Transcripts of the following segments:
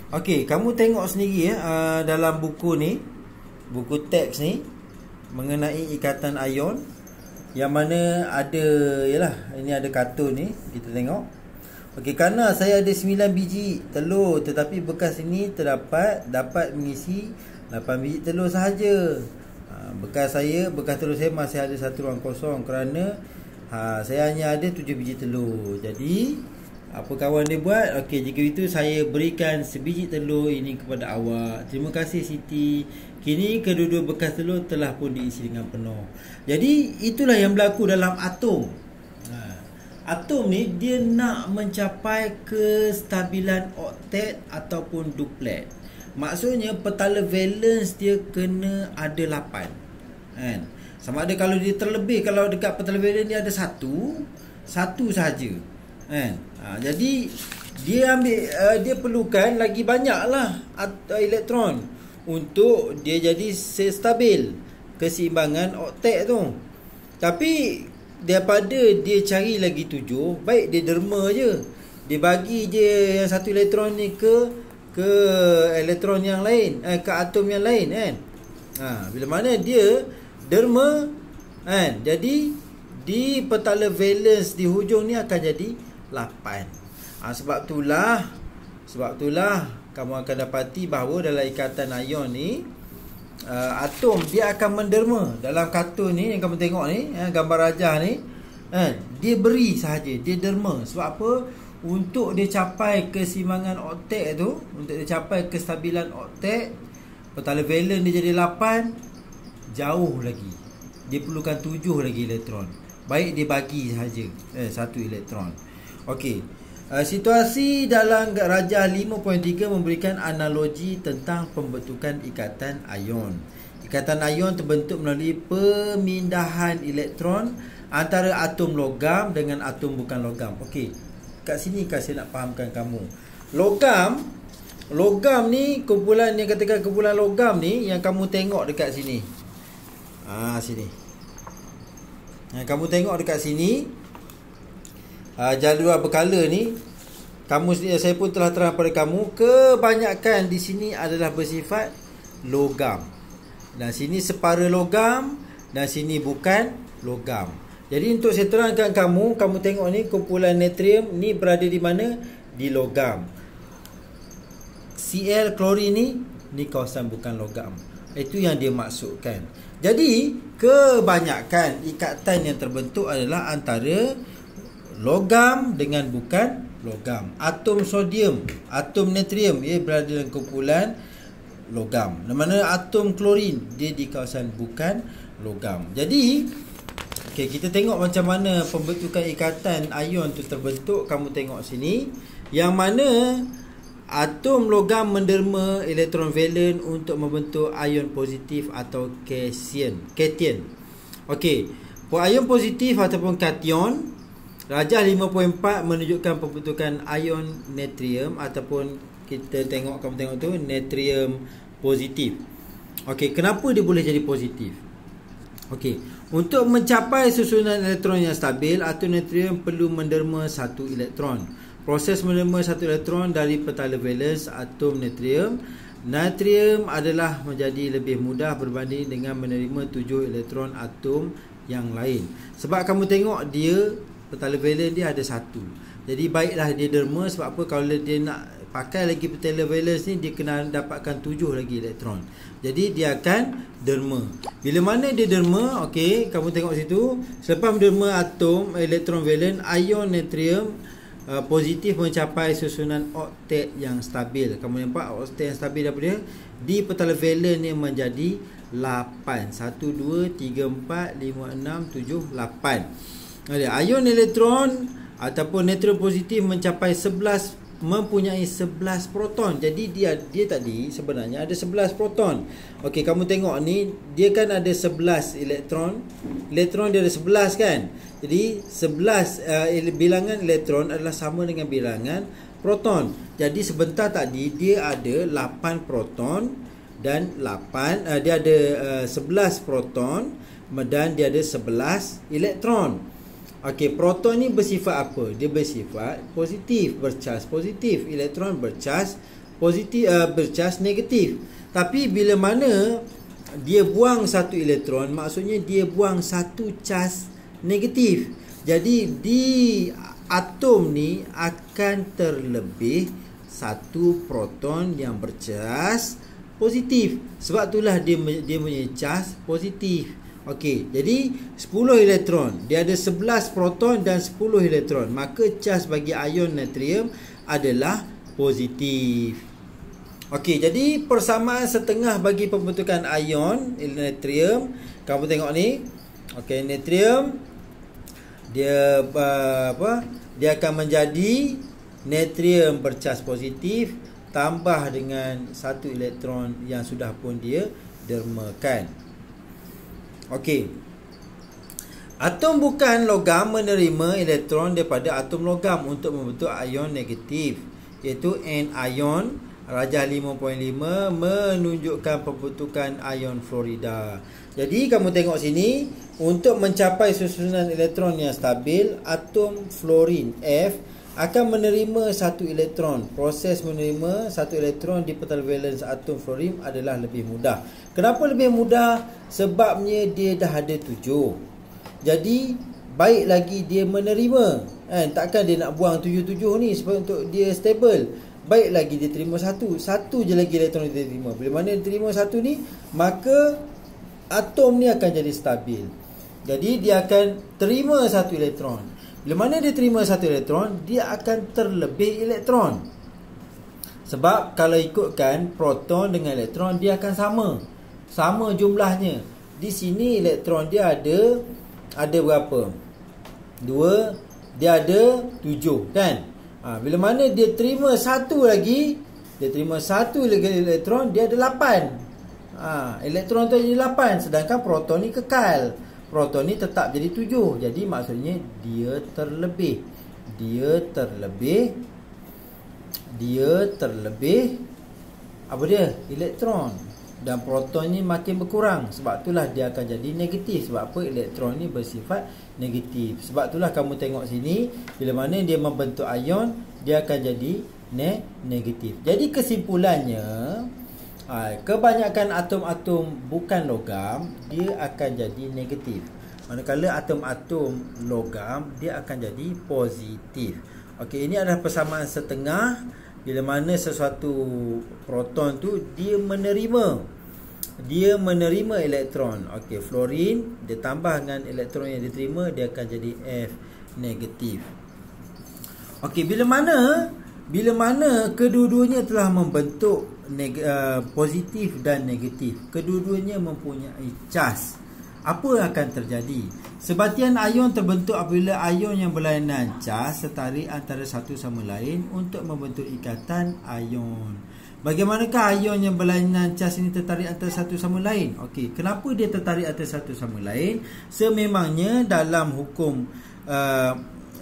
Okey, kamu tengok sendiri dalam buku ni, buku teks ni mengenai ikatan ion, yang mana ada, yalah, ini ada kartun ni, kita tengok. Okey, kerana saya ada 9 biji telur, tetapi bekas ini dapat mengisi 8 biji telur sahaja. Bekas telur saya masih ada satu ruang kosong kerana saya hanya ada 7 biji telur. Jadi apa kawan dia buat? Okey, jika itu saya berikan sebiji telur ini kepada awak. Terima kasih Siti. Kini kedua-dua bekas telur telah pun diisi dengan penuh. Jadi itulah yang berlaku dalam atom. Atom ni dia nak mencapai kestabilan oktet ataupun duplet. Maksudnya petala valence dia kena ada 8. Kan? Sama ada kalau dia terlebih, kalau dekat petala valence dia ada satu sahaja. Kan? Jadi dia ambil dia perlukan lagi banyaklah elektron untuk dia jadi stabil keseimbangan oktet tu. Tapi daripada dia cari lagi 7, baik dia derma je. Dia bagi je yang satu elektron ni ke elektron yang lain, ke atom yang lain, kan. Bila mana dia derma, kan, jadi di petala valence di hujung ni akan jadi 8. Sebab itulah kamu akan dapati bahawa dalam ikatan ion ni atom dia akan menderma. Dalam kartun ni yang kamu tengok ni, gambar rajah ni, dia beri sahaja, dia derma. Sebab apa? Untuk dia capai keseimbangan oktet tu, untuk dia capai kestabilan oktet, petala valence dia jadi 8, jauh lagi. Dia perlukan 7 lagi elektron. Baik dia bagi sahaja satu elektron. Okey. Situasi dalam rajah 5.3 memberikan analogi tentang pembentukan ikatan ion. Ikatan ion terbentuk melalui pemindahan elektron antara atom logam dengan atom bukan logam. Okey. Kat sini saya nak fahamkan kamu. Logam ni, kumpulan yang katakan kumpulan logam ni yang kamu tengok dekat sini. Sini. Kamu tengok dekat sini. Jadual berkala ni, saya pun telah terang pada kamu, kebanyakan di sini adalah bersifat logam. Dan sini separa logam, dan sini bukan logam. Jadi untuk saya terangkan kamu tengok ni kumpulan natrium ni berada di mana? Di logam. Cl klorin ni kawasan bukan logam. Itu yang dia maksudkan. Jadi kebanyakan ikatan yang terbentuk adalah antara logam dengan bukan logam. Atom sodium, atom natrium, ia berada dalam kumpulan logam. Di mana atom klorin dia di kawasan bukan logam. Jadi kita tengok macam mana pembentukan ikatan ion tu terbentuk. Kamu tengok sini, yang mana atom logam menderma elektron valen untuk membentuk ion positif atau cation. Okey, ion positif ataupun kation. Rajah 5.4 menunjukkan pembentukan ion natrium ataupun kamu tengok tu natrium positif. Okey, kenapa dia boleh jadi positif? Okey, untuk mencapai susunan elektron yang stabil, atom natrium perlu menderma satu elektron. Proses menderma satu elektron dari petala valence atom natrium adalah menjadi lebih mudah berbanding dengan menerima 7 elektron atom yang lain. Sebab kamu tengok dia petala valence dia ada satu. Jadi baiklah dia derma. Sebab apa? Kalau dia nak pakai lagi petala valence ni, dia kena dapatkan 7 lagi elektron. Jadi dia akan derma. Bila mana dia derma, okey, kamu tengok situ, selepas derma atom elektron valence, ion natrium positif mencapai susunan oktet yang stabil. Kamu nampak oktet yang stabil apa dia? Di petala valence ni menjadi 8. 1, 2, 3, 4, 5, 6, 7, 8. Ion elektron ataupun natrium positif mencapai 11, mempunyai 11 proton. Jadi dia tadi sebenarnya ada 11 proton. Okey, kamu tengok ni, dia kan ada 11 elektron. Elektron dia ada 11 kan? Jadi 11 bilangan elektron adalah sama dengan bilangan proton. Jadi sebentar tadi dia ada 8 proton dan dia ada 11 proton dan dia ada 11 elektron. Okey, proton ni bersifat apa? Dia bersifat positif, bercas positif. Elektron bercas positif, bercas negatif. Tapi bila mana dia buang satu elektron, maksudnya dia buang satu cas negatif. Jadi di atom ni akan terlebih satu proton yang bercas positif. Sebab itulah dia punya cas positif. Okey, jadi 10 elektron, dia ada 11 proton dan 10 elektron. Maka cas bagi ion natrium adalah positif. Okey, jadi persamaan setengah bagi pembentukan ion natrium. Kamu tengok ni. Okey, natrium dia dia akan menjadi natrium bercas positif tambah dengan satu elektron yang sudah pun dia dermakan. Okey. Atom bukan logam menerima elektron daripada atom logam untuk membentuk ion negatif, iaitu anion rajah 5.5 menunjukkan pembentukan ion fluorida. Jadi kamu tengok sini, untuk mencapai susunan elektron yang stabil, atom fluorin F akan menerima satu elektron. Proses menerima satu elektron di petal valens atom fluorin adalah lebih mudah. Kenapa lebih mudah? Sebabnya dia dah ada 7. Jadi baik lagi dia menerima, kan? Takkan dia nak buang 7 ni sebab untuk dia stable. Baik lagi dia terima satu je lagi elektron dia terima. Bila mana dia terima satu ni, maka atom ni akan jadi stabil. Jadi dia akan terima satu elektron. Bila mana dia terima satu elektron, dia akan terlebih elektron. Sebab kalau ikutkan proton dengan elektron, dia akan sama jumlahnya. Di sini elektron dia ada berapa? 2. Dia ada 7, kan? Bila mana dia terima satu lagi, elektron, dia ada 8. Elektron tu jadi 8, sedangkan proton ni kekal. Proton ni tetap jadi 7. Jadi maksudnya dia terlebih apa dia? Elektron. Dan proton ni makin berkurang. Sebab itulah dia akan jadi negatif. Sebab apa? Elektron ni bersifat negatif. Sebab itulah kamu tengok sini, bila mana dia membentuk ion, dia akan jadi negatif. Jadi kesimpulannya, kebanyakan atom-atom bukan logam, dia akan jadi negatif. Manakala atom-atom logam, dia akan jadi positif. Okey, ini adalah persamaan setengah. Bila mana sesuatu proton tu dia menerima elektron. Okey, fluorin dia tambah dengan elektron yang diterima, dia akan jadi F negatif. Okey, bila mana kedua-duanya telah membentuk positif dan negatif, kedua-duanya mempunyai cas, apa yang akan terjadi? Sebatian ion terbentuk apabila ion yang berlainan cas tertarik antara satu sama lain untuk membentuk ikatan ion. Bagaimanakah ion yang berlainan cas ini tertarik antara satu sama lain? Okey, kenapa dia tertarik antara satu sama lain? Sememangnya dalam hukum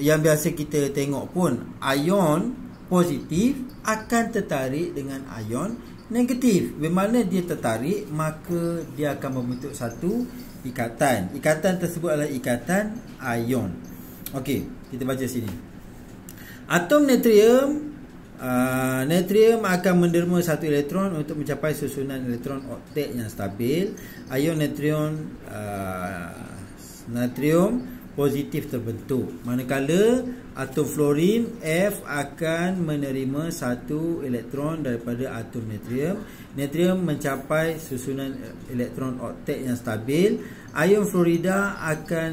yang biasa kita tengok pun, ion positif akan tertarik dengan ion negatif. Bila mana dia tertarik, maka dia akan membentuk satu ikatan. Ikatan tersebut adalah ikatan ion. Okey, kita baca sini. Atom natrium akan menerima satu elektron untuk mencapai susunan elektron oktet yang stabil. Ion natrium positif terbentuk. Manakala atom fluorin F akan menerima satu elektron daripada atom natrium. Natrium mencapai susunan elektron oktet yang stabil. Ion fluorida akan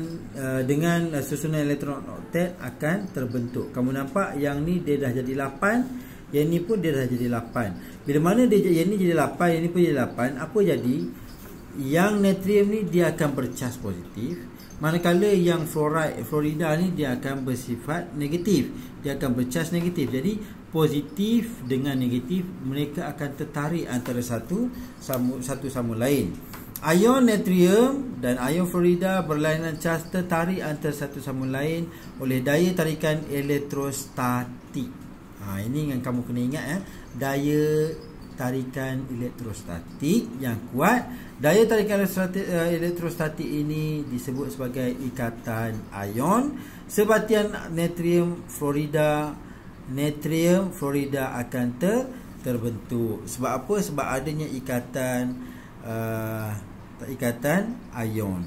dengan susunan elektron oktet akan terbentuk. Kamu nampak yang ni dia dah jadi 8, yang ni pun dia dah jadi 8. Bila mana yang ni jadi 8, yang ni pun jadi 8, apa jadi? Yang natrium ni dia akan bercas positif. Manakala yang fluorida ni dia akan bersifat negatif, dia akan bercas negatif. Jadi positif dengan negatif, mereka akan tertarik antara satu sama lain. Ion natrium dan ion fluorida berlainan cas tertarik antara satu sama lain oleh daya tarikan elektrostatik. Ini yang kamu kena ingat, daya tarikan elektrostatik yang kuat. Daya tarikan elektrostatik ini disebut sebagai ikatan ion. Sebatian natrium fluorida akan terbentuk. Sebab apa? Sebab adanya ikatan ikatan ion.